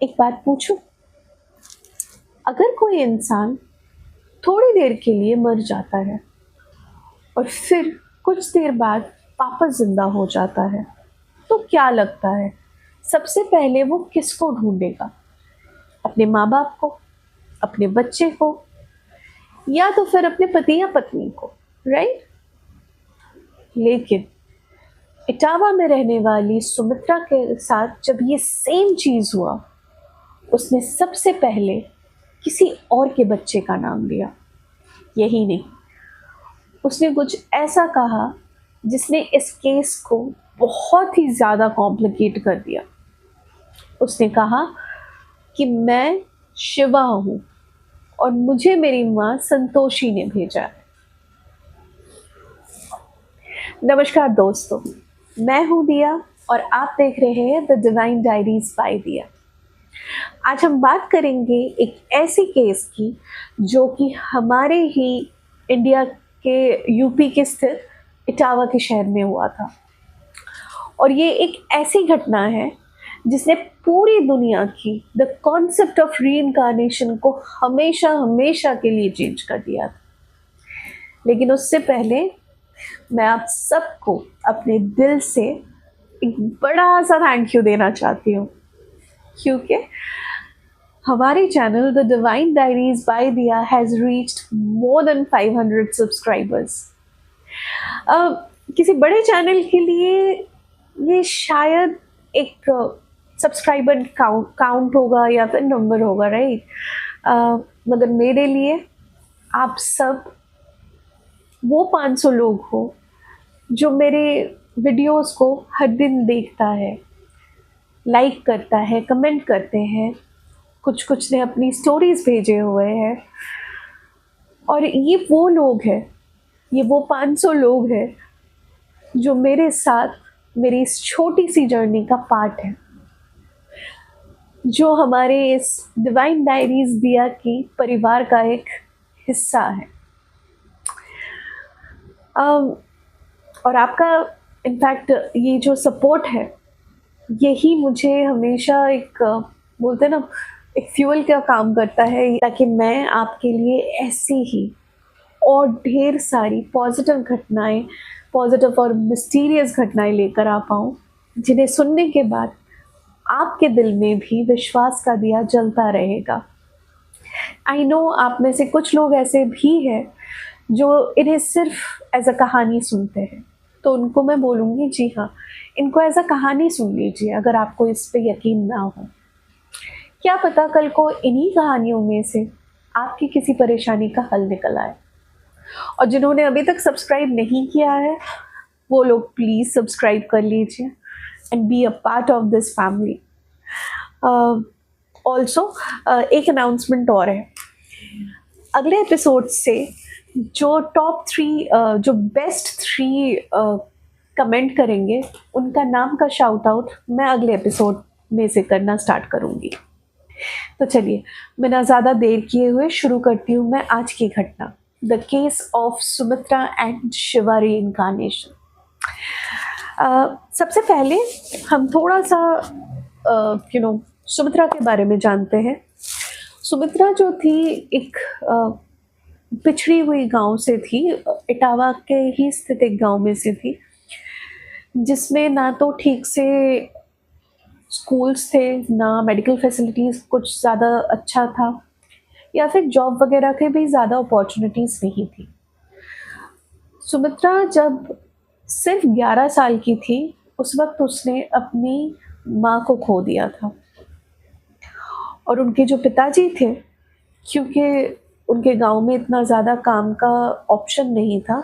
एक बात पूछूं? अगर कोई इंसान थोड़ी देर के लिए मर जाता है और फिर कुछ देर बाद वापस जिंदा हो जाता है, तो क्या लगता है सबसे पहले वो किसको ढूंढेगा? अपने माँ बाप को, अपने बच्चे को, या तो फिर अपने पति या पत्नी को, राइट? लेकिन इटावा में रहने वाली सुमित्रा के साथ जब ये सेम चीज हुआ, उसने सबसे पहले किसी और के बच्चे का नाम लिया। यही नहीं, उसने कुछ ऐसा कहा जिसने इस केस को बहुत ही ज़्यादा कॉम्प्लिकेट कर दिया। उसने कहा कि मैं शिवा हूँ और मुझे मेरी माँ संतोषी ने भेजा है। नमस्कार दोस्तों, मैं हूँ दिया और आप देख रहे हैं द डिवाइन डायरीज बाय दिया। आज हम बात करेंगे एक ऐसी केस की जो कि हमारे ही इंडिया के यूपी के स्थित इटावा के शहर में हुआ था। और ये एक ऐसी घटना है जिसने पूरी दुनिया की द कॉन्सेप्ट ऑफ रीइंकार्नेशन को हमेशा हमेशा के लिए चेंज कर दिया था। लेकिन उससे पहले मैं आप सबको अपने दिल से एक बड़ा सा थैंक यू देना चाहती हूँ, क्योंकि हमारे channel the divine diaries by Diya has reached more than 500 subscribers. किसी बड़े चैनल के लिए ये शायद एक सब्सक्राइबर काउंट होगा या फिर नंबर होगा, राइट? मगर मेरे लिए आप सब वो 500 लोग हो जो मेरे वीडियोस को हर दिन देखता है, लाइक करता है, कमेंट करते हैं, कुछ कुछ ने अपनी स्टोरीज भेजे हुए हैं। और ये वो लोग हैं, ये वो 500 लोग हैं जो मेरे साथ मेरी इस छोटी सी जर्नी का पार्ट है, जो हमारे इस डिवाइन डायरीज दिया की परिवार का एक हिस्सा है। और आपका इनफैक्ट ये जो सपोर्ट है, यही मुझे हमेशा एक बोलते ना, एक फ्यूल का काम करता है, ताकि मैं आपके लिए ऐसी ही और ढेर सारी पॉजिटिव घटनाएं, पॉजिटिव और मिस्टीरियस घटनाएं लेकर आ पाऊँ, जिन्हें सुनने के बाद आपके दिल में भी विश्वास का दिया जलता रहेगा। आई नो आप में से कुछ लोग ऐसे भी हैं जो इन्हें सिर्फ एज अ कहानी सुनते हैं, तो उनको मैं बोलूँगी जी हाँ, इनको एज अ कहानी सुन लीजिए अगर आपको इस पे यकीन ना हो। क्या पता कल को इन्हीं कहानियों में से आपकी किसी परेशानी का हल निकल आए। और जिन्होंने अभी तक सब्सक्राइब नहीं किया है, वो लोग प्लीज़ सब्सक्राइब कर लीजिए and be a part of this family. Also एक अनाउंसमेंट और है, अगले एपिसोड से जो टॉप 3 जो बेस्ट 3 कमेंट करेंगे, उनका नाम का शाउट आउट मैं अगले एपिसोड में से करना स्टार्ट करूँगी। तो चलिए, बिना ज़्यादा देर किए हुए शुरू करती हूँ मैं आज की घटना, the case of Sumitra and Shiva reincarnation. सबसे पहले हम थोड़ा सा सुमित्रा के बारे में जानते हैं। सुमित्रा जो थी एक पिछड़ी हुई गांव से थी, इटावा के ही स्थित एक गांव में से थी, जिसमें ना तो ठीक से स्कूल्स थे, ना मेडिकल फैसिलिटीज़ कुछ ज़्यादा अच्छा था, या फिर जॉब वगैरह के भी ज़्यादा अपॉर्चुनिटीज़ नहीं थी। सुमित्रा जब सिर्फ 11 साल की थी, उस वक्त उसने अपनी माँ को खो दिया था। और उनके जो पिताजी थे, क्योंकि उनके गांव में इतना ज़्यादा काम का ऑप्शन नहीं था,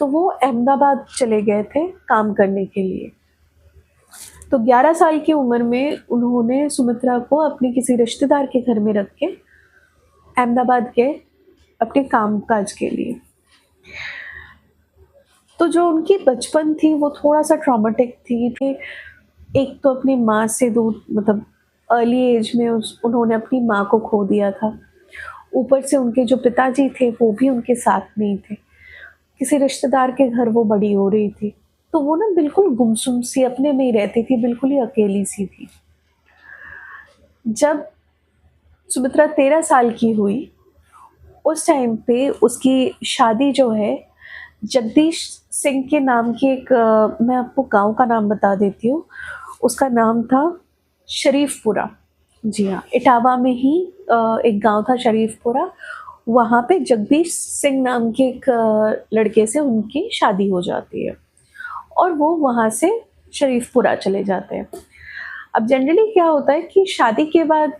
तो वो अहमदाबाद चले गए थे काम करने के लिए। तो 11 साल की उम्र में उन्होंने सुमित्रा को अपने किसी रिश्तेदार के घर में रख के अहमदाबाद गए अपने कामकाज के लिए। तो जो उनकी बचपन थी वो थोड़ा सा ट्रॉमेटिक थी। एक तो अपनी माँ से दूर, मतलब अर्ली एज में उन्होंने अपनी माँ को खो दिया था। ऊपर से उनके जो पिताजी थे वो भी उनके साथ नहीं थे, किसी रिश्तेदार के घर वो बड़ी हो रही थी। तो वो ना बिल्कुल गुमसुम सी अपने में ही रहती थी, बिल्कुल ही अकेली सी थी। जब सुमित्रा 13 साल की हुई, उस टाइम पे उसकी शादी जो है जगदीश सिंह के नाम की एक मैं आपको गाँव का नाम बता देती हूँ। उसका नाम था शरीफपुरा। जी हाँ, इटावा में ही एक गाँव था शरीफपुरा। वहाँ पे जगदीश सिंह नाम के एक लड़के से उनकी शादी हो जाती है और वो वहाँ से शरीफपुरा चले जाते हैं। अब जनरली क्या होता है कि शादी के बाद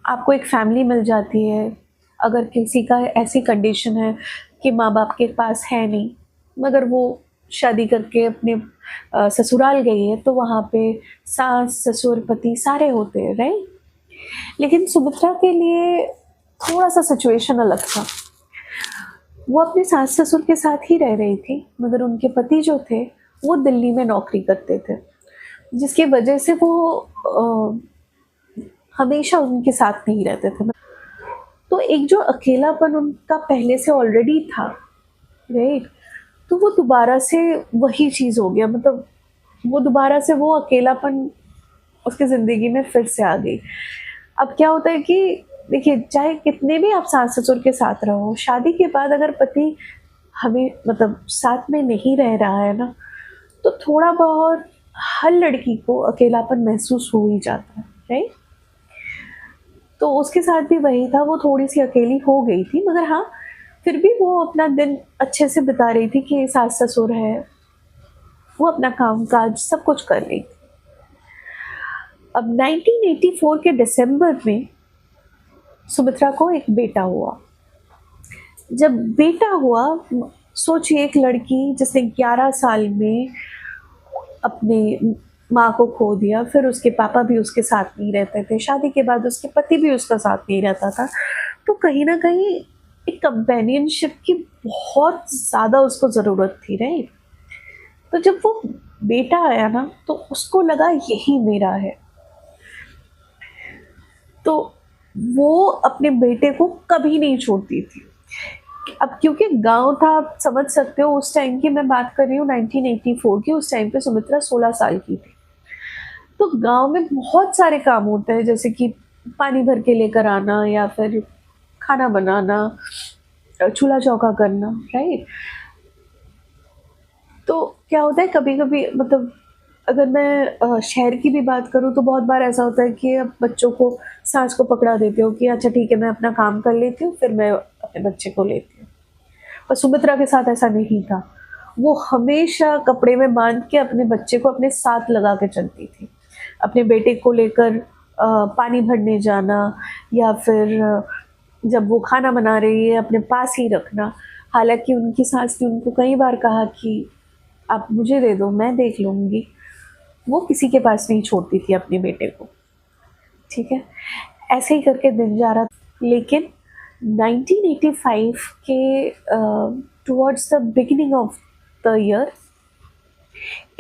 आपको एक फैमिली मिल जाती है। अगर किसी का ऐसी कंडीशन है कि माँ-बाप के पास है नहीं, मगर वो शादी करके अपने ससुराल गई है, तो वहाँ पे सास, ससुर, पति सारे होते हैं, राइट? लेकिन सुमित्रा के लिए थोड़ा-सा सिचुएशन अलग था। वो अपने सास-ससुर के साथ ही रह रही थी, मगर उनके पति जो थे, वो दिल्ली में नौकरी करते थे, जिसकी वजह से वो हमेशा उनके साथ नहीं रहते थे। तो एक जो अकेलापन उनका पहले से ऑलरेडी था, राइट? तो वो दोबारा से वही चीज़ हो गया, मतलब वो दोबारा से वो अकेलापन उसकी ज़िंदगी में फिर से आ गई। अब क्या होता है कि देखिए, चाहे कितने भी आप सास-ससुर के साथ रहो, शादी के बाद अगर पति हमें मतलब साथ में नहीं रह रहा है ना, तो थोड़ा बहुत हर लड़की को अकेलापन महसूस हो ही जाता है, राइट? तो उसके साथ भी वही था, वो थोड़ी-सी अकेली हो गई थी, मगर हाँ, फिर भी वो अपना दिन अच्छे से बिता रही थी कि सास-ससुर है, वो अपना काम-काज सब कुछ कर रही थी। अब 1984 के दिसंबर में सुमित्रा को एक बेटा हुआ। जब बेटा हुआ, सोचिए एक लड़की जिसने 11 साल में अपनी माँ को खो दिया, फिर उसके पापा भी उसके साथ नहीं रहते थे, शादी के बाद उसके पति भी उसका साथ नहीं रहता था, तो कहीं न कहीं एक कंपेनियनशिप की बहुत ज़्यादा उसको ज़रूरत थी, राइट? तो जब वो बेटा आया ना, तो उसको लगा यही मेरा है। तो वो अपने बेटे को कभी नहीं छोड़ती थी। अब क्योंकि गाँव था, आप समझ सकते हो उस टाइम की मैं बात कर रही हूँ 1984 की, उस टाइम पे सुमित्रा 16 साल की थी। तो गाँव में बहुत सारे काम होते हैं, जैसे कि पानी भर के लेकर आना या फिर खाना बनाना, चूल्हा-चौका करना, राइट? तो क्या होता है कभी-कभी, मतलब अगर मैं शहर की भी बात करूँ तो बहुत बार ऐसा होता है कि अब बच्चों को सास को पकड़ा देते हो कि अच्छा ठीक है, मैं अपना काम कर लेती हूँ, फिर मैं अपने बच्चे को लेती हूँ। पर सुमित्रा के साथ ऐसा नहीं था। वो हमेशा कपड़े में बाँध के अपने बच्चे को अपने साथ लगा के चलती थी। अपने बेटे को लेकर पानी भरने जाना, या फिर जब वो खाना बना रही है अपने पास ही रखना। हालाँकि उनकी सास ने उनको कई बार कहा कि आप मुझे दे दो, मैं देख लूँगी। वो किसी के पास नहीं छोड़ती थी अपने बेटे को, ठीक है? ऐसे ही करके दिन जा रहा था। लेकिन 1985 के towards the beginning of the year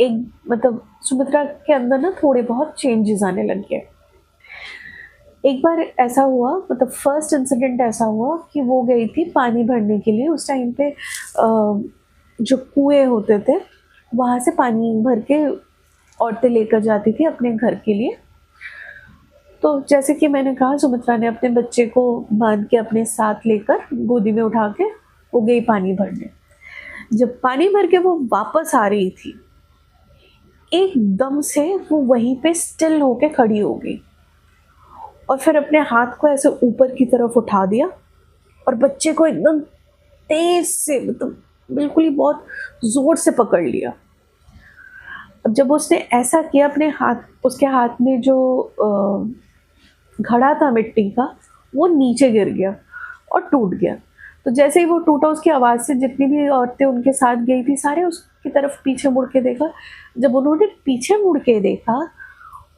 एक मतलब सुमित्रा के अंदर ना थोड़े बहुत चेंजेस आने लग गए। एक बार ऐसा हुआ, मतलब फर्स्ट इंसिडेंट ऐसा हुआ कि वो गई थी पानी भरने के लिए। उस टाइम पे जो कुएँ होते थे, वहाँ से पानी भर के औरतें लेकर जाती थी अपने घर के लिए। तो जैसे कि मैंने कहा, सुमित्रा ने अपने बच्चे को बाँध के अपने साथ लेकर गोदी में उठा के वो गई पानी भरने। जब पानी भर के वो वापस आ रही थी, एकदम से वो वहीं पे स्टिल होके खड़ी हो गई और फिर अपने हाथ को ऐसे ऊपर की तरफ उठा दिया और बच्चे को एकदम तेज से, मतलब बिल्कुल ही बहुत ज़ोर से पकड़ लिया। अब जब उसने ऐसा किया, अपने हाथ, उसके हाथ में जो घड़ा था मिट्टी का, वो नीचे गिर गया और टूट गया। तो जैसे ही वो टूटा, उसकी आवाज़ से जितनी भी औरतें उनके साथ गई थी, सारे उसकी तरफ पीछे मुड़ के देखा। जब उन्होंने पीछे मुड़ के देखा,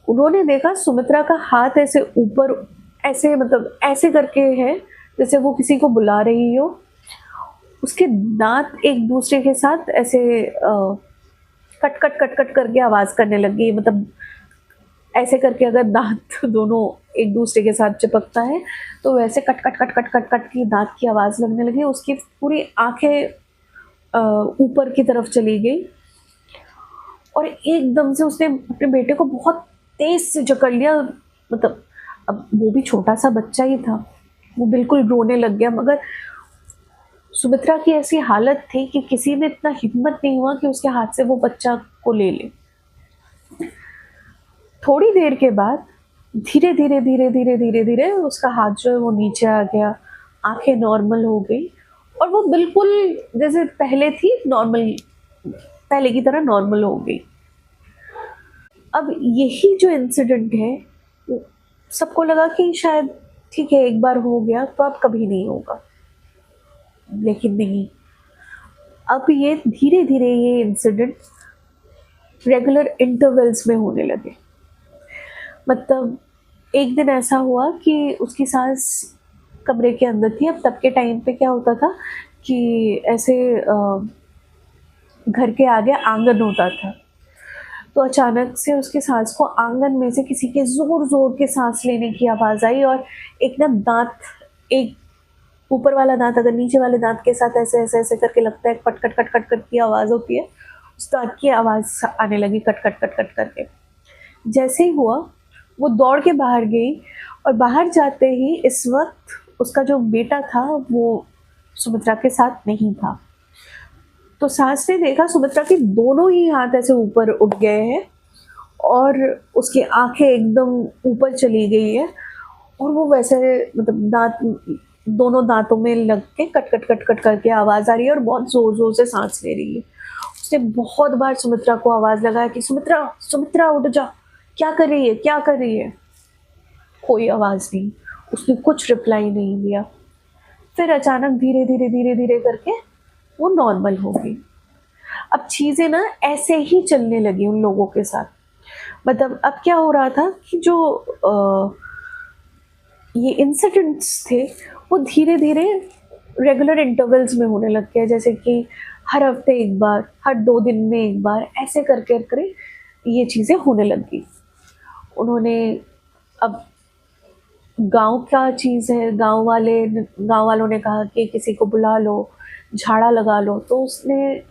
उन्होंने देखा सुमित्रा का हाथ ऐसे ऊपर, ऐसे मतलब ऐसे करके है जैसे वो किसी को बुला रही हो। उसके दाँत एक दूसरे के साथ ऐसे कट कट कट कट करके आवाज़ करने लग गई। मतलब ऐसे करके अगर दाँत दोनों एक दूसरे के साथ चिपकता है, तो वैसे cut cut cut cut cut cut की दाँत की आवाज़ लगने लगी। उसकी पूरी आँखें ऊपर की तरफ चली गई और एकदम से उसने अपने बेटे को बहुत तेज़ से जकड़ लिया। मतलब अब वो भी छोटा सा बच्चा ही था, वो बिल्कुल रोने लग गया, मगर सुमित्रा की ऐसी हालत थी कि किसी में इतना हिम्मत नहीं हुआ कि उसके हाथ से वो बच्चा को ले ले। थोड़ी देर के बाद धीरे धीरे धीरे धीरे धीरे धीरे उसका हाथ जो है वो नीचे आ गया, आंखें नॉर्मल हो गई और वो बिल्कुल जैसे पहले थी नॉर्मल, पहले की तरह नॉर्मल हो गई। अब यही जो इंसिडेंट है, सबको लगा कि शायद ठीक है एक बार हो गया तो अब कभी नहीं होगा, लेकिन नहीं, अब ये धीरे धीरे ये इंसिडेंट रेगुलर इंटरवल्स में होने लगे। मतलब एक दिन ऐसा हुआ कि उसकी सास कमरे के अंदर थी। अब तब के टाइम पे क्या होता था कि ऐसे घर के आगे आंगन होता था, तो अचानक से उसकी सास को आंगन में से किसी के जोर जोर के सांस लेने की आवाज़ आई और एक ना दांत, एक ऊपर वाला दांत अगर नीचे वाले दांत के साथ ऐसे ऐसे ऐसे करके लगता है cut cut cut cut cut की आवाज़ होती है, उस दांत की आवाज़ आने लगी कट कट कट कट करके। जैसे ही हुआ वो दौड़ के बाहर गई और बाहर जाते ही इस वक्त उसका जो बेटा था वो सुमित्रा के साथ नहीं था। तो सास ने देखा सुमित्रा के दोनों ही हाथ ऐसे ऊपर उठ गए हैं और उसकी आंखें एकदम ऊपर चली गई है और वो वैसे मतलब दांत, दोनों दांतों में लग के कट कट कट कट करके आवाज़ आ रही है और बहुत ज़ोर ज़ोर से सांस ले रही है। उसने बहुत बार सुमित्रा को आवाज़ लगाया कि सुमित्रा सुमित्रा उठ जा, क्या कर रही है क्या कर रही है। कोई आवाज़ नहीं, उसने कुछ रिप्लाई नहीं दिया। फिर अचानक धीरे धीरे धीरे धीरे करके वो नॉर्मल हो गई। अब चीज़ें ना ऐसे ही चलने लगी उन लोगों के साथ। मतलब अब क्या हो रहा था कि जो ये इंसिडेंट्स थे वो धीरे धीरे रेगुलर इंटरवल्स में होने लग गया, जैसे कि हर हफ्ते एक बार, हर 2 दिन में एक बार, ऐसे करके करके ये चीज़ें होने लग गई। उन्होंने अब गांव का चीज़ है, गांव वालों ने कहा कि किसी को बुला लो, झाड़ा लगा लो, तो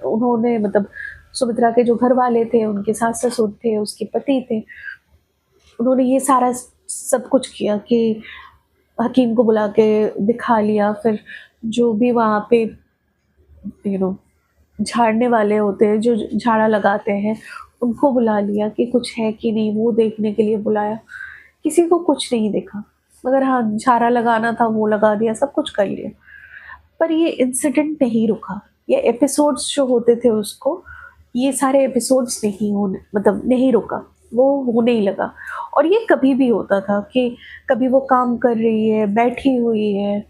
उन्होंने मतलब सुमित्रा के जो घर वाले थे, उनके सास ससुर थे, उसके पति थे, उन्होंने ये सारा सब कुछ किया कि हकीम को बुला के दिखा लिया। फिर जो भी वहाँ पे झाड़ने वाले होते हैं, जो झाड़ा लगाते हैं, उनको बुला लिया कि कुछ है कि नहीं, वो देखने के लिए बुलाया। किसी को कुछ नहीं दिखा, मगर हाँ झाड़ा लगाना था वो लगा दिया, सब कुछ कर लिया। पर ये इंसिडेंट नहीं रुका, ये एपिसोड्स जो होते थे उसको, ये सारे एपिसोड्स नहीं होने, मतलब नहीं रुका, वो होने ही लगा। और ये कभी भी होता था कि कभी वो काम कर रही है, बैठी हुई है,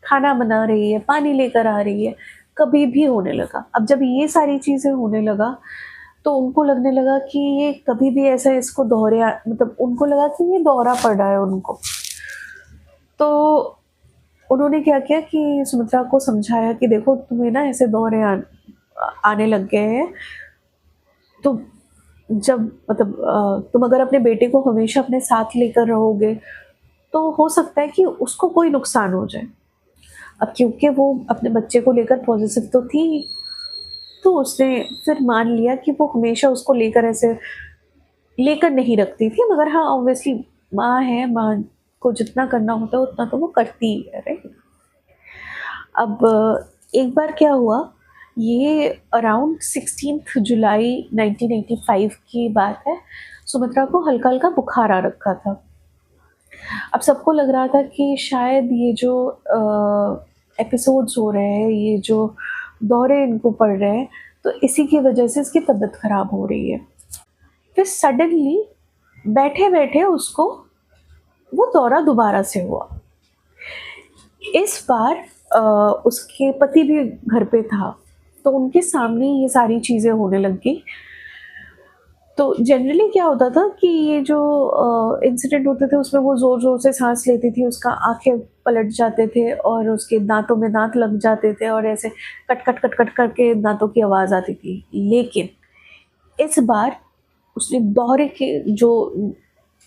खाना बना रही है, पानी लेकर आ रही है, कभी भी होने लगा। अब जब ये सारी चीज़ें होने लगा तो उनको लगने लगा कि ये कभी भी ऐसा इसको मतलब उनको लगा कि ये दौरा पड़ रहा है उनको। तो उन्होंने क्या किया कि सुमित्रा को समझाया कि देखो तुम्हें ना ऐसे दौरे आने लग गए हैं, तो जब मतलब तुम अगर अपने बेटे को हमेशा अपने साथ लेकर रहोगे तो हो सकता है कि उसको कोई नुकसान हो जाए। अब क्योंकि वो अपने बच्चे को लेकर पॉजिटिव तो थी, तो उसने फिर मान लिया कि वो हमेशा उसको लेकर ऐसे लेकर नहीं रखती थी, मगर हाँ ऑब्वियसली माँ है, माँ को जितना करना होता है उतना तो वो करती ही है, राइट। अब एक बार क्या हुआ, ये अराउंड 16 जुलाई 1985 की बात है। सुमित्रा को हल्का हल्का बुखार आ रखा था। अब सबको लग रहा था कि शायद ये जो एपिसोड्स हो रहे हैं, ये जो दौरे इनको पड़ रहे हैं, तो इसी की वजह से इसकी तबीयत खराब हो रही है। फिर सडनली बैठे बैठे उसको वो दौरा दोबारा से हुआ। इस बार उसके पति भी घर पे था, तो उनके सामने ये सारी चीज़ें होने लग गई। तो जनरली क्या होता था कि ये जो इंसिडेंट होते थे उसमें वो ज़ोर ज़ोर से सांस लेती थी, उसका आंखें पलट जाते थे और उसके दांतों में दांत लग जाते थे और ऐसे कट कट कट कट करके दांतों की आवाज़ आती थी। लेकिन इस बार उसने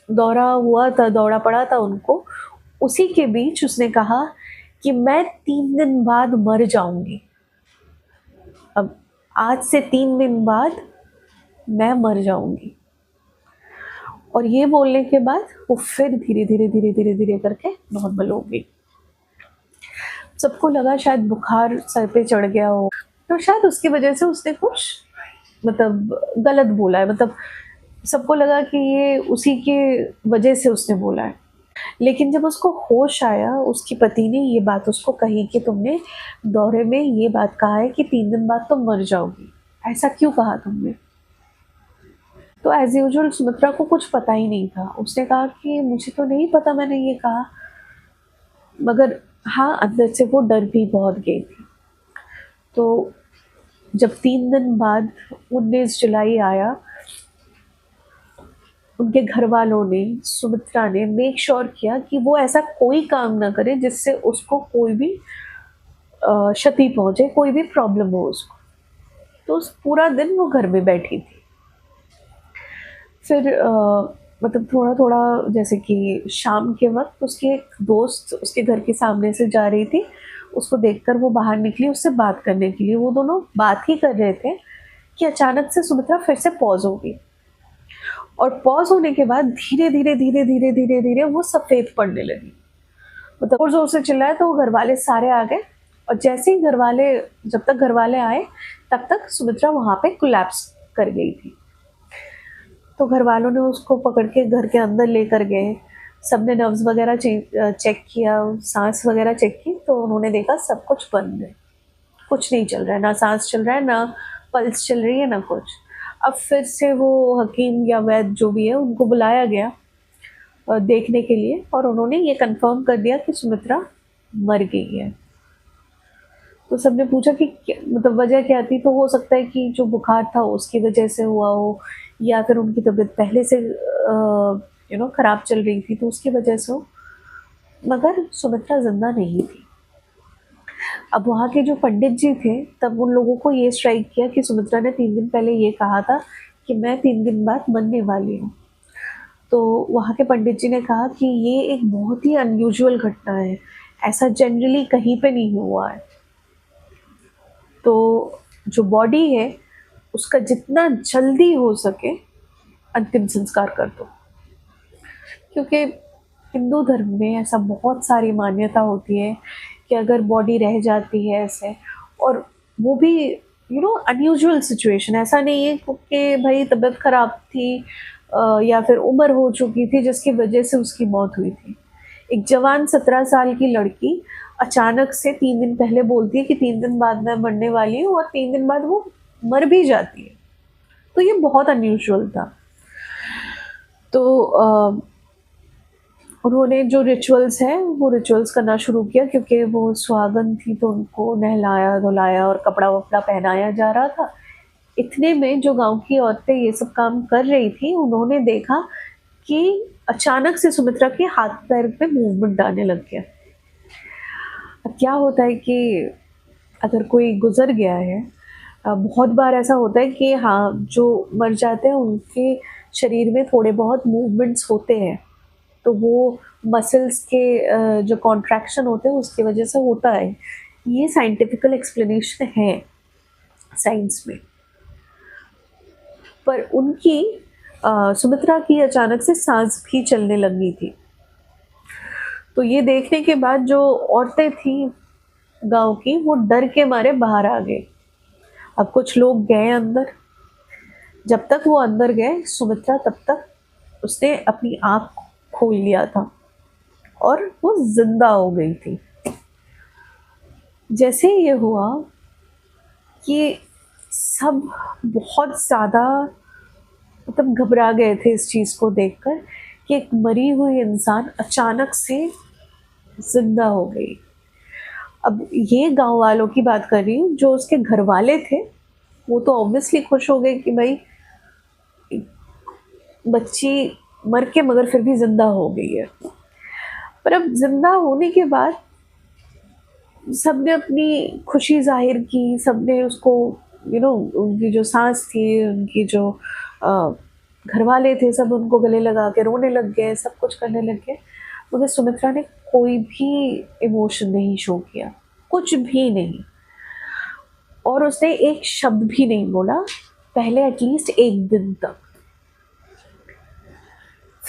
दौरा हुआ था, दौरा पड़ा था उनको, उसी के बीच उसने कहा कि मैं 3 दिन बाद मर जाऊंगी। अब आज से 3 दिन बाद मैं मर जाऊंगी। और ये बोलने के बाद वो फिर धीरे धीरे धीरे धीरे धीरे करके नॉर्मल हो गई। सबको लगा शायद बुखार सर पे चढ़ गया हो, तो शायद उसकी वजह से उसने कुछ मतलब गलत बोला है, मतलब सबको लगा कि ये उसी के वजह से उसने बोला है। लेकिन जब उसको होश आया, उसकी पति ने ये बात उसको कही कि तुमने दौरे में ये बात कहा है कि 3 दिन बाद तुम मर जाओगी, ऐसा क्यों कहा तुमने? तो एज यूजुअल सुमित्रा को कुछ पता ही नहीं था। उसने कहा कि मुझे तो नहीं पता मैंने ये कहा, मगर हाँ अंदर से वो डर भी बहुत गई थी। तो जब 3 दिन बाद 19 जुलाई आया, उनके घर वालों ने, सुमित्रा ने मेक श्योर किया कि वो ऐसा कोई काम ना करे जिससे उसको कोई भी क्षति पहुंचे, कोई भी प्रॉब्लम हो उसको। तो उस पूरा दिन वो घर में बैठी थी। फिर मतलब थोड़ा थोड़ा जैसे कि शाम के वक्त उसकी एक दोस्त उसके घर के सामने से जा रही थी, उसको देखकर वो बाहर निकली उससे बात करने के लिए। वो दोनों बात ही कर रहे थे कि अचानक से सुमित्रा फिर से पॉज हो गई, और पॉज होने के बाद धीरे धीरे धीरे धीरे धीरे धीरे वो सफ़ेद पड़ने लगी। मतलब जोर जोर से चिल्लाए तो वो घर वाले सारे आ गए, और जैसे ही घर वाले, जब तक घर वाले आए तब तक सुमित्रा वहाँ पे कोलैप्स कर गई थी। तो घर वालों ने उसको पकड़ के घर के अंदर लेकर गए। सबने नर्व्स वगैरह चेक किया, सांस वगैरह चेक की, तो उन्होंने देखा सब कुछ बंद है, कुछ नहीं चल रहा है, ना सांस चल रहा है, ना पल्स चल रही है, ना कुछ। अब फिर से वो हकीम या वैद्य जो भी है उनको बुलाया गया देखने के लिए, और उन्होंने ये कंफर्म कर दिया कि सुमित्रा मर गई है। तो सबने पूछा कि मतलब वजह क्या थी, तो हो सकता है कि जो बुखार था उसकी वजह से हुआ हो, या फिर उनकी तबीयत पहले से खराब चल रही थी तो उसकी वजह से हो, मगर सुमित्रा जिंदा नहीं थी। अब वहाँ के जो पंडित जी थे, तब उन लोगों को ये स्ट्राइक किया कि सुमित्रा ने 3 दिन पहले ये कहा था कि मैं 3 दिन बाद मरने वाली हूँ। तो वहाँ के पंडित जी ने कहा कि ये एक बहुत ही अनयूजुअल घटना है, ऐसा जनरली कहीं पे नहीं हुआ है। तो जो बॉडी है उसका जितना जल्दी हो सके अंतिम संस्कार कर दो, क्योंकि हिंदू धर्म में ऐसा बहुत सारी मान्यता होती है कि अगर बॉडी रह जाती है ऐसे, और वो भी अनयूजुअल सिचुएशन, ऐसा नहीं है कि भाई तबीयत खराब थी या फिर उम्र हो चुकी थी जिसकी वजह से उसकी मौत हुई थी। एक जवान 17 साल की लड़की अचानक से 3 दिन पहले बोलती है कि 3 दिन बाद मैं मरने वाली हूँ, और 3 दिन बाद वो मर भी जाती है। तो ये बहुत अनयूजुअल था। तो उन्होंने जो रिचुअल्स हैं वो रिचुअल्स करना शुरू किया, क्योंकि वो सुहागन थी तो उनको नहलाया धुलाया और कपड़ा वपड़ा पहनाया जा रहा था। इतने में जो गांव की औरतें ये सब काम कर रही थी, उन्होंने देखा कि अचानक से सुमित्रा के हाथ पैर पे मूवमेंट आने लग गया। अब क्या होता है कि अगर कोई गुजर गया है, बहुत बार ऐसा होता है कि हाँ जो मर जाते हैं उनके शरीर में थोड़े बहुत मूवमेंट्स होते हैं, तो वो मसल्स के जो कॉन्ट्रैक्शन होते हैं उसकी वजह से होता है। ये साइंटिफिकल एक्सप्लेनेशन है साइंस में। पर उनकी सुमित्रा की अचानक से सांस भी चलने लगी थी। तो ये देखने के बाद जो औरतें थी गांव की, वो डर के मारे बाहर आ गए। अब कुछ लोग गए अंदर। जब तक वो अंदर गए, सुमित्रा तब तक उसने अपनी आँख खोल लिया था और वो जिंदा हो गई थी। जैसे ये हुआ कि सब बहुत ज़्यादा मतलब घबरा गए थे इस चीज़ को देखकर कि एक मरी हुई इंसान अचानक से जिंदा हो गई। अब ये गांव वालों की बात कर रही हूँ, जो उसके घर वाले थे वो तो ऑब्वियसली खुश हो गए कि भाई बच्ची मर के मगर फिर भी जिंदा हो गई है। पर अब जिंदा होने के बाद सबने अपनी खुशी जाहिर की, सबने उसको उनकी जो सांस थी, उनकी जो घर वाले थे, सब उनको गले लगा के रोने लग गए, सब कुछ करने लग गए। मगर सुमित्रा ने कोई भी इमोशन नहीं शो किया, कुछ भी नहीं, और उसने एक शब्द भी नहीं बोला पहले एटलीस्ट 1 दिन तक।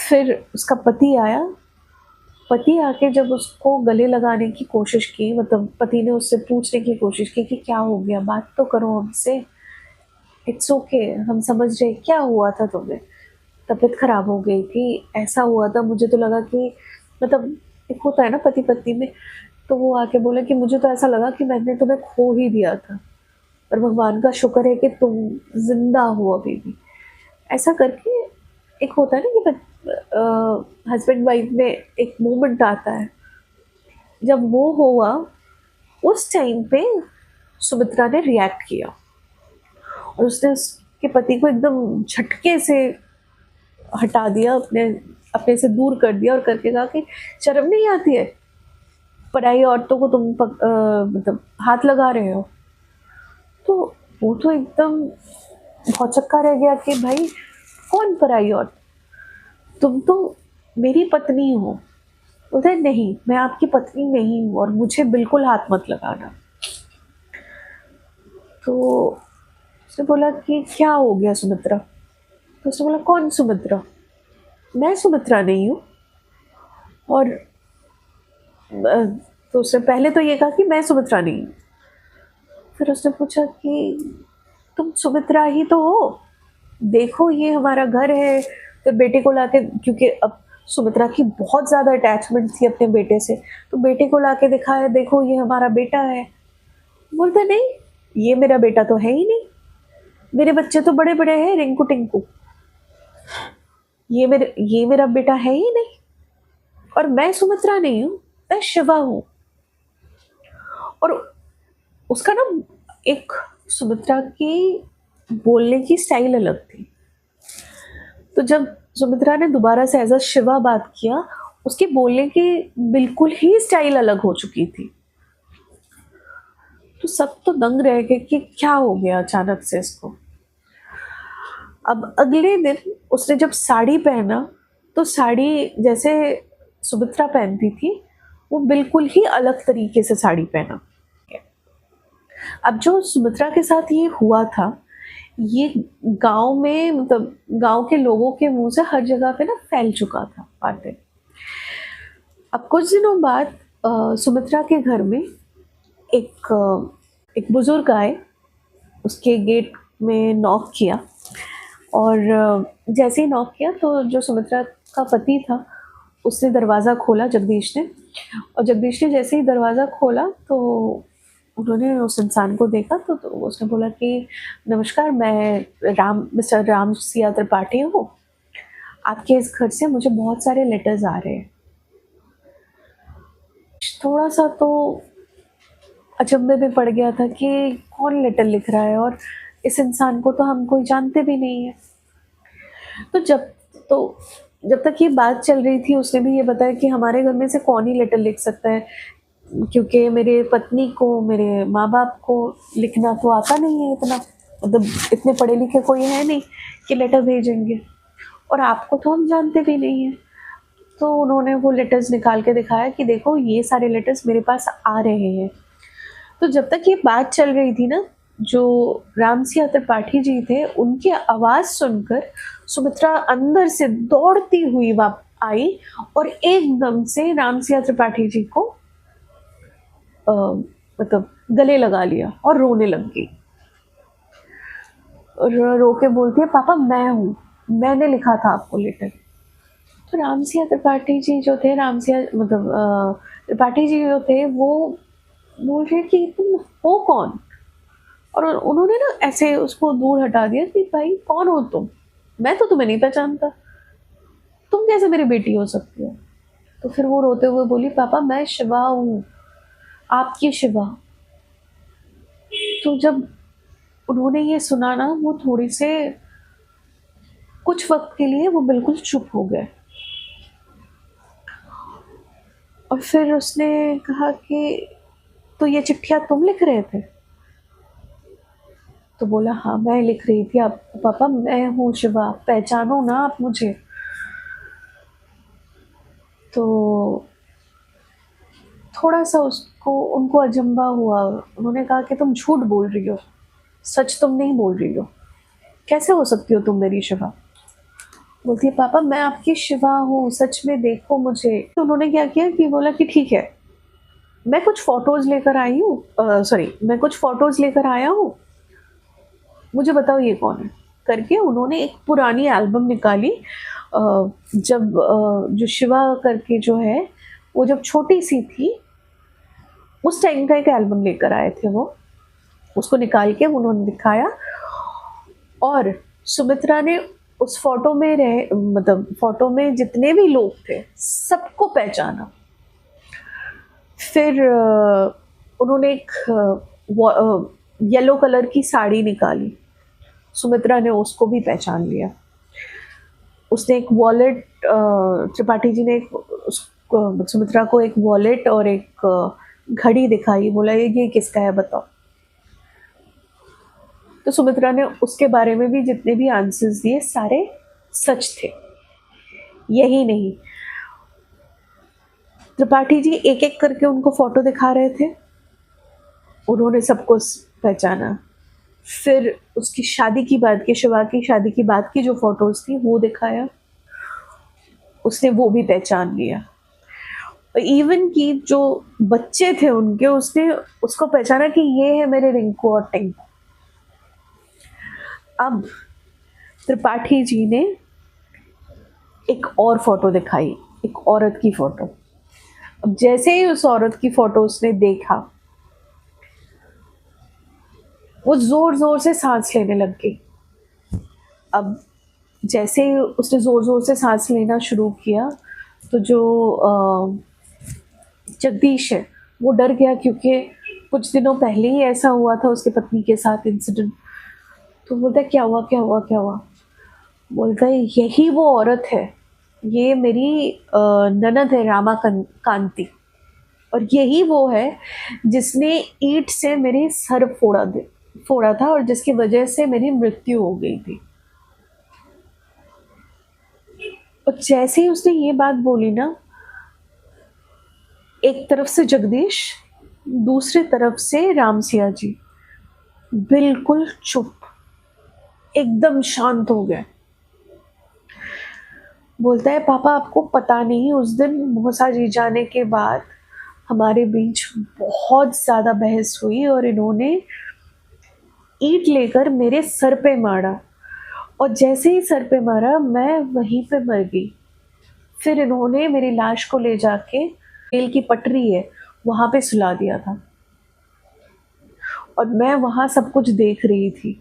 फिर उसका पति आया। पति आके जब उसको गले लगाने की कोशिश की, मतलब पति ने उससे पूछने की कोशिश की कि क्या हो गया, बात तो करो हमसे, इट्स ओके, हम समझ रहे क्या हुआ था तुम्हें, तबीयत खराब हो गई थी, ऐसा हुआ था, मुझे तो लगा कि मतलब एक होता है ना पति पत्नी में। तो वो आके बोला कि मुझे तो ऐसा लगा कि मैंने तुम्हें खो ही दिया था, पर भगवान का शुक्र है कि तुम जिंदा हो अभी भी। ऐसा करके एक होता है ना कि हस्बैंड वाइफ में एक मोमेंट आता है। जब वो हुआ उस टाइम पे सुमित्रा ने रिएक्ट किया और उसने उसके पति को एकदम झटके से हटा दिया, अपने अपने से दूर कर दिया और करके कहा कि शर्म नहीं आती है, पराई औरतों को तुम मतलब हाथ लगा रहे हो। तो वो तो एकदम भौचक्का रह गया कि भाई कौन पराई औरत, तुम तो मेरी पत्नी हो। बोलते नहीं, मैं आपकी पत्नी नहीं हूँ और मुझे बिल्कुल हाथ मत लगाना। तो उसने बोला कि क्या हो गया सुमित्रा। तो उसने बोला कौन सुमित्रा, मैं सुमित्रा नहीं हूँ। और तो उसने पहले तो ये कहा कि मैं सुमित्रा नहीं हूँ। फिर उसने पूछा कि तुम सुमित्रा ही तो हो, देखो ये हमारा घर है। फिर बेटे को लाके, क्योंकि अब सुमित्रा की बहुत ज़्यादा अटैचमेंट थी अपने बेटे से, तो बेटे को लाके दिखाया, देखो ये हमारा बेटा है। बोलता नहीं, ये मेरा बेटा तो है ही नहीं, मेरे बच्चे तो बड़े बड़े हैं रिंकू टिंकू, ये मेरा बेटा है ही नहीं, और मैं सुमित्रा नहीं हूँ, मैं शिवा हूँ। और उसका ना एक सुमित्रा की बोलने की स्टाइल अलग थी। तो जब सुमित्रा ने दोबारा से एज अ शिवा बात किया, उसके बोलने की बिल्कुल ही स्टाइल अलग हो चुकी थी। तो सब तो दंग रह गए कि क्या हो गया अचानक से इसको। अब अगले दिन उसने जब साड़ी पहना, तो साड़ी जैसे सुमित्रा पहनती थी वो बिल्कुल ही अलग तरीके से साड़ी पहना। अब जो सुमित्रा के साथ ये हुआ था, ये गांव में, मतलब गांव के लोगों के मुंह से हर जगह पे ना फैल चुका था बातें। अब कुछ दिनों बाद सुमित्रा के घर में एक बुजुर्ग आए, उसके गेट में नॉक किया। और जैसे ही नॉक किया तो जो सुमित्रा का पति था उसने दरवाज़ा खोला, जगदीश ने। और जगदीश ने जैसे ही दरवाज़ा खोला तो उन्होंने उस इंसान को देखा। तो उसने बोला कि नमस्कार, मैं मिस्टर राम सिया त्रिपाठी हूँ, आपके इस घर से मुझे बहुत सारे लेटर्स आ रहे हैं। थोड़ा सा तो अचंभे में पड़ गया था कि कौन लेटर लिख रहा है, और इस इंसान को तो हम कोई जानते भी नहीं है। तो जब तक ये बात चल रही थी उसने भी ये बताया कि हमारे घर में से कौन ही लेटर लिख सकता है, क्योंकि मेरे पत्नी को, मेरे माँ बाप को लिखना तो आता नहीं है इतना, मतलब इतने पढ़े लिखे कोई है नहीं कि लेटर भेजेंगे, और आपको तो हम जानते भी नहीं हैं। तो उन्होंने वो लेटर्स निकाल के दिखाया कि देखो ये सारे लेटर्स मेरे पास आ रहे हैं। तो जब तक ये बात चल रही थी ना, जो रामसिया त्रिपाठी जी थे उनकी आवाज़ सुनकर सुमित्रा अंदर से दौड़ती हुई आई और एकदम से रामसिया त्रिपाठी जी को मतलब गले लगा लिया और रोने लग गई। और रो के बोलती है, पापा मैं हूँ, मैंने लिखा था आपको लेटर। तो रामसिया त्रिपाठी जी जो थे, रामसिया मतलब त्रिपाठी जी जो थे, वो बोल रहे कि तुम हो कौन। और उन्होंने ना ऐसे उसको दूर हटा दिया कि भाई कौन हो तुम, मैं तो तुम्हें नहीं पहचानता, तुम कैसे मेरी बेटी हो सकती हो। तो फिर वो रोते हुए बोली, पापा मैं शिवा हूँ, आपकी शिवा। तो जब उन्होंने ये सुना ना, वो थोड़ी से कुछ वक्त के लिए वो बिल्कुल चुप हो गए। और फिर उसने कहा कि तो ये चिट्ठियाँ तुम लिख रहे थे। तो बोला हाँ मैं लिख रही थी, आप पापा मैं हूँ शिवा, पहचानो ना आप मुझे। तो थोड़ा सा उनको अजंबा हुआ। उन्होंने कहा कि तुम झूठ बोल रही हो, सच तुम नहीं बोल रही हो, कैसे हो सकती हो तुम मेरी शिवा। बोलती है पापा मैं आपकी शिवा हूँ, सच में देखो मुझे। तो उन्होंने क्या किया कि बोला कि ठीक है, मैं कुछ फ़ोटोज़ लेकर आई हूँ, सॉरी, मैं कुछ फ़ोटोज़ लेकर आया हूँ, मुझे बताओ ये कौन है? करके उन्होंने एक पुरानी एल्बम निकाली, जब जो शिवा करके जो है, वो जब छोटी-सी थी, उस टाइम का एक एल्बम लेकर आए थे वो। उसको निकाल के उन्होंने दिखाया और सुमित्रा ने उस फ़ोटो में मतलब फ़ोटो में जितने भी लोग थे, सबको पहचाना। फिर उन्होंने एक येलो कलर की साड़ी निकाली, सुमित्रा ने उसको भी पहचान लिया। उसने एक वॉलेट, त्रिपाठी जी ने सुमित्रा को एक वॉलेट और एक घड़ी दिखाई, बोला ये किसका है बताओ। तो सुमित्रा ने उसके बारे में भी जितने भी आंसर्स दिए सारे सच थे। यही नहीं, त्रिपाठी जी एक एक करके उनको फोटो दिखा रहे थे, उन्होंने सबको पहचाना। फिर उसकी शादी की बात की, शिवा की शादी की बात की जो फोटोज थी वो दिखाया, उसने वो भी पहचान लिया। इवन कि जो बच्चे थे उनके, उसने उसको पहचाना कि ये है मेरे रिंकू और टिंकू। अब त्रिपाठी जी ने एक और फोटो दिखाई, एक औरत की फोटो। अब जैसे ही उस औरत की फोटो उसने देखा, वो जोर जोर से सांस लेने लग गई। अब जैसे ही उसने जोर जोर से सांस लेना शुरू किया, तो जो जगदीश है वो डर गया, क्योंकि कुछ दिनों पहले ही ऐसा हुआ था उसके पत्नी के साथ इंसिडेंट। तो बोलता है क्या हुआ क्या हुआ क्या हुआ? बोलता है यही वो औरत है, ये मेरी ननद है रामा कांति, और यही वो है जिसने ईंट से मेरे सर फोड़ा था और जिसकी वजह से मेरी मृत्यु हो गई थी। और जैसे ही उसने ये बात बोली ना, एक तरफ से जगदीश, दूसरी तरफ से रामसिया जी बिल्कुल चुप, एकदम शांत हो गए। बोलता है पापा आपको पता नहीं, उस दिन मौसा जी जाने के बाद हमारे बीच बहुत ज़्यादा बहस हुई और इन्होंने ईंट लेकर मेरे सर पे मारा, और जैसे ही सर पे मारा मैं वहीं पे मर गई। फिर इन्होंने मेरी लाश को ले जाके रेल की पटरी है वहाँ पे सुला दिया था, और मैं वहाँ सब कुछ देख रही थी।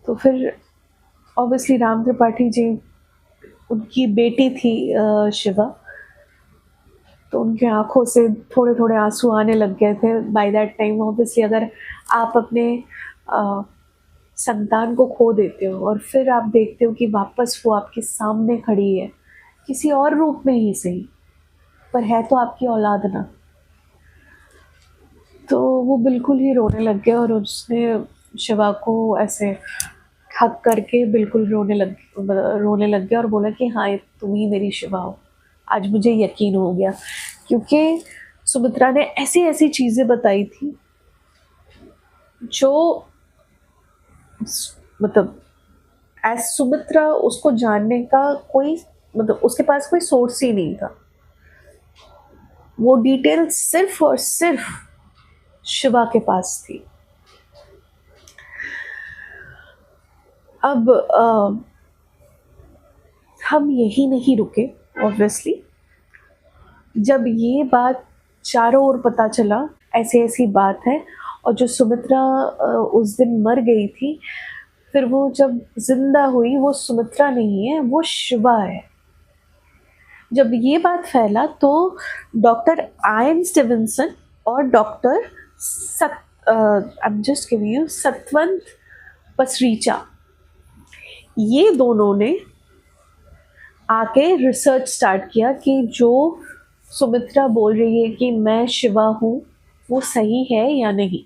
तो फिर ऑब्वियसली राम त्रिपाठी जी, उनकी बेटी थी शिवा, तो उनके आंखों से थोड़े थोड़े आंसू आने लग गए थे बाय दैट टाइम। ऑब्वियसली अगर आप अपने संतान को खो देते हो और फिर आप देखते हो कि वापस वो आपके सामने खड़ी है, किसी और रूप में ही सही, पर है तो आपकी औलाद ना, तो वो बिल्कुल ही रोने लग गया और उसने शिवा को ऐसे हक करके बिल्कुल रोने लग गया और बोला कि हाँ तुम ही मेरी शिवा हो। आज मुझे यकीन हो गया, क्योंकि सुमित्रा ने ऐसी ऐसी चीज़ें बताई थी जो मतलब एज सुमित्रा उसको जानने का कोई मतलब उसके पास कोई सोर्स ही नहीं था। वो डिटेल सिर्फ और सिर्फ शिवा के पास थी। अब हम यही नहीं रुके, ऑब्वियसली जब ये बात चारों ओर पता चला ऐसी ऐसी बात है, और जो सुमित्रा उस दिन मर गई थी, फिर वो जब जिंदा हुई वो सुमित्रा नहीं है, वो शिवा है। जब ये बात फैला तो डॉक्टर आयन स्टीवेंसन और डॉक्टर सतवंत पसरीचा, ये दोनों ने आके रिसर्च स्टार्ट किया कि जो सुमित्रा बोल रही है कि मैं शिवा हूँ वो सही है या नहीं।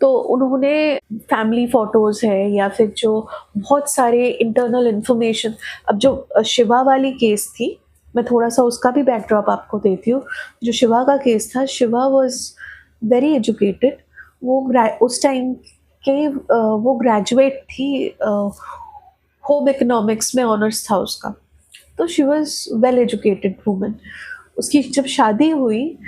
तो उन्होंने फैमिली फ़ोटोज़ है या फिर जो बहुत सारे इंटरनल इन्फॉर्मेशन, अब जो शिवा वाली केस थी, मैं थोड़ा सा उसका भी बैकड्रॉप आपको देती हूँ। जो शिवा का केस था, शिवा वॉज वेरी एजुकेटेड, वो उस टाइम के वो ग्रेजुएट थी होम इकोनॉमिक्स में ऑनर्स था उसका। तो she was well educated woman. उसकी जब शादी हुई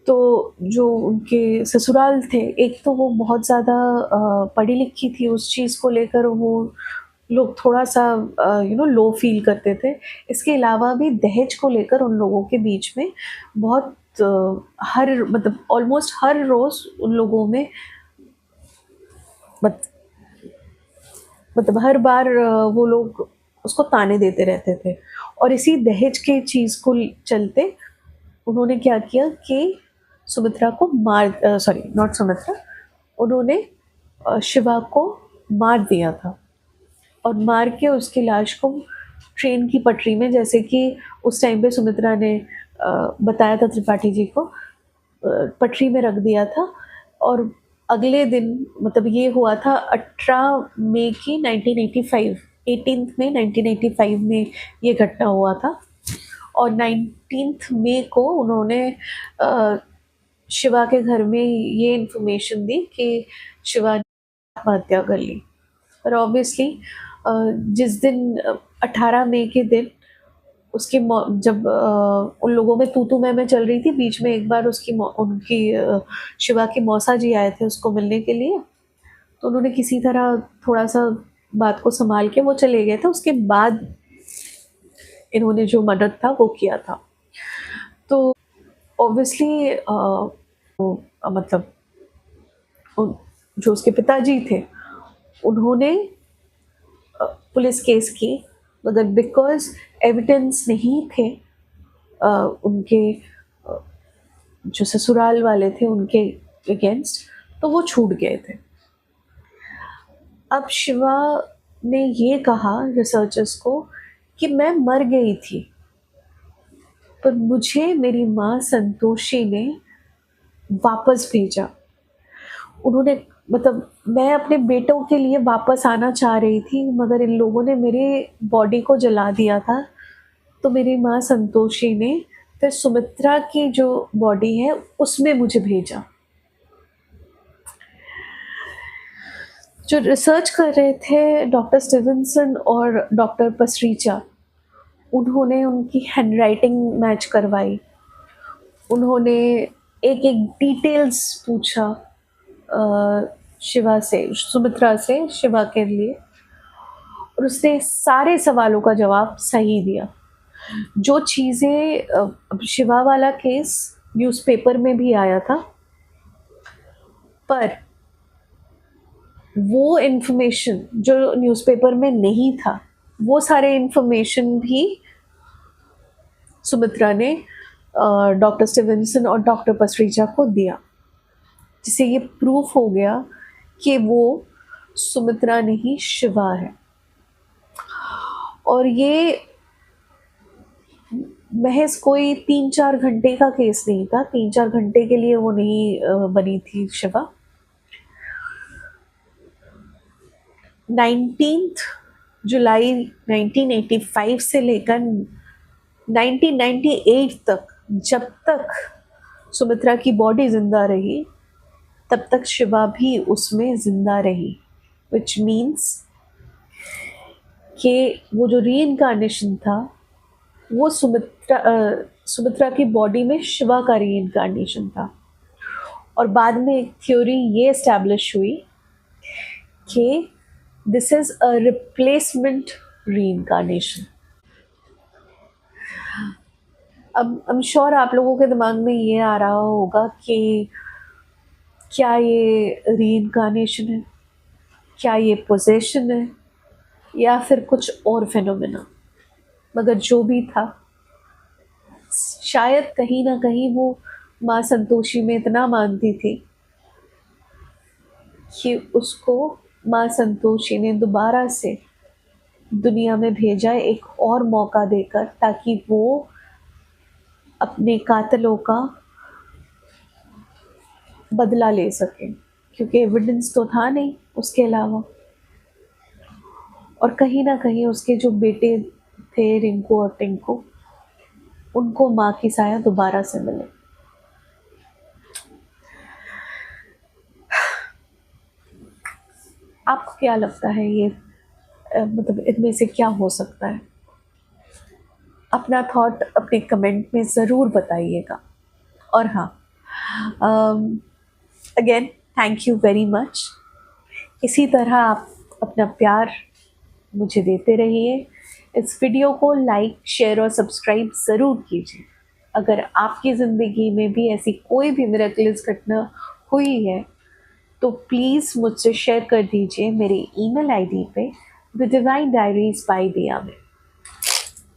तो जो उनके ससुराल थे, एक तो वो बहुत ज़्यादा पढ़ी लिखी थी, उस चीज़ को लेकर वो लोग थोड़ा सा लो फील करते थे। इसके अलावा भी दहेज को लेकर उन लोगों के बीच में बहुत हर मतलब ऑलमोस्ट हर रोज़ उन लोगों में मत मतलब हर बार वो लोग उसको ताने देते रहते थे। और इसी दहेज के चीज़ को चलते उन्होंने क्या किया कि सुमित्रा को मार सॉरी नॉट सुमित्रा, उन्होंने शिवा को मार दिया था। और मार के उसकी लाश को ट्रेन की पटरी में, जैसे कि उस टाइम पे सुमित्रा ने बताया था त्रिपाठी जी को, पटरी में रख दिया था। और अगले दिन मतलब ये हुआ था 18 मई की 1985, 18 मई 1985 में ये घटना हुआ था। और 19 मई को उन्होंने शिवा के घर में ये इन्फॉर्मेशन दी कि शिवा ने आत्महत्या कर ली। पर ऑब्वियसली जिस दिन 18 मई के दिन उसकी जब उन लोगों में तू मैं चल रही थी, बीच में एक बार उनकी शिवा के मौसा जी आए थे उसको मिलने के लिए। तो उन्होंने किसी तरह थोड़ा सा बात को संभाल के वो चले गए थे। उसके बाद इन्होंने जो मर्डर था वो किया था। तो ऑब्वियसली मतलब जो उसके पिताजी थे उन्होंने पुलिस केस की, मगर बिकॉज एविडेंस नहीं थे उनके जो ससुराल वाले थे उनके अगेंस्ट, तो वो छूट गए थे। अब शिवा ने ये कहा रिसर्चर्स को कि मैं मर गई थी, पर मुझे मेरी माँ संतोषी ने वापस भेजा। उन्होंने मतलब मैं अपने बेटों के लिए वापस आना चाह रही थी, मगर इन लोगों ने मेरे बॉडी को जला दिया था। तो मेरी माँ संतोषी ने फिर सुमित्रा की जो बॉडी है उसमें मुझे भेजा। जो रिसर्च कर रहे थे डॉक्टर स्टीवेंसन और डॉक्टर पसरीचा, उन्होंने उनकी हैंडराइटिंग मैच करवाई। उन्होंने एक एक डिटेल्स पूछा शिवा से, सुमित्रा से शिवा के लिए, और उसने सारे सवालों का जवाब सही दिया। जो चीज़ें शिवा वाला केस न्यूज़पेपर में भी आया था, पर वो इन्फॉर्मेशन जो न्यूज़पेपर में नहीं था, वो सारे इन्फॉर्मेशन भी सुमित्रा ने डॉक्टर स्टीवेंसन और डॉक्टर पसरीचा को दिया, जिससे ये प्रूफ हो गया कि वो सुमित्रा नहीं शिवा है। और ये महज कोई 3-4 घंटे का केस नहीं था, 3-4 घंटे के लिए वो नहीं बनी थी शिवा। 19 जुलाई 1985 से लेकर 1998 तक, जब तक सुमित्रा की बॉडी जिंदा रही तब तक शिवा भी उसमें जिंदा रही, विच मीन्स कि वो जो रीइंकार्नेशन था वो सुमित्रा की बॉडी में शिवा का रीइंकार्नेशन था। और बाद में एक थ्योरी ये एस्टैब्लिश हुई कि this is a replacement reincarnation. अब आई एम श्योर आप लोगों के दिमाग में ये आ रहा होगा कि क्या ये रीइंकार्नेशन है, क्या ये पोजेशन है, या फिर कुछ और फिनोमेना। मगर जो भी था, शायद कहीं ना कहीं वो माँ संतोषी में इतना मानती थी कि उसको माँ संतोषी ने दोबारा से दुनिया में भेजा, एक और मौका देकर, ताकि वो अपने कातिलों का बदला ले सके, क्योंकि एविडेंस तो था नहीं उसके अलावा। और कहीं ना कहीं उसके जो बेटे थे रिंकू और टिंकू, उनको माँ की साया दोबारा से मिले। आपको क्या लगता है ये मतलब इनमें से क्या हो सकता है? अपना थॉट अपने कमेंट में ज़रूर बताइएगा। और हाँ, again thank you very much. इसी तरह आप अपना प्यार मुझे देते रहिए। इस वीडियो को लाइक, शेयर और सब्सक्राइब ज़रूर कीजिए। अगर आपकी ज़िंदगी में भी ऐसी कोई भी मिरेकल्स घटना हुई है तो प्लीज़ मुझसे शेयर कर दीजिए मेरे ईमेल आईडी पे द डिवाइन डायरीज बाय दिया में।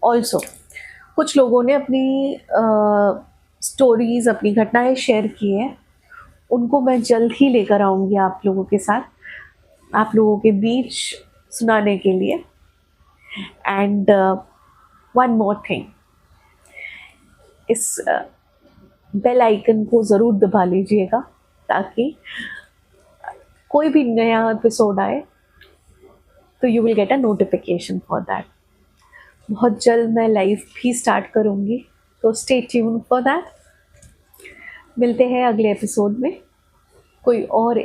ऑल्सो कुछ लोगों ने अपनी स्टोरीज़, अपनी घटनाएं शेयर की हैं, उनको मैं जल्द ही लेकर आऊँगी आप लोगों के साथ, आप लोगों के बीच सुनाने के लिए। एंड वन मोर थिंग, इस बेल आइकन को ज़रूर दबा लीजिएगा ताकि कोई भी नया एपिसोड आए तो you will get a notification for that. बहुत जल्द मैं लाइव भी स्टार्ट करूँगी, तो स्टे ट्यून फॉर दैट। मिलते हैं अगले एपिसोड में कोई और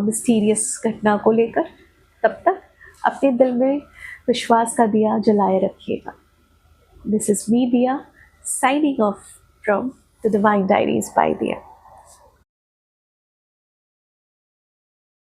मिस्टीरियस घटना को लेकर। तब तक अपने दिल में विश्वास का दिया जलाए रखिएगा। दिस इज़ मी दिया, signing off from the Divine Diaries by Diya.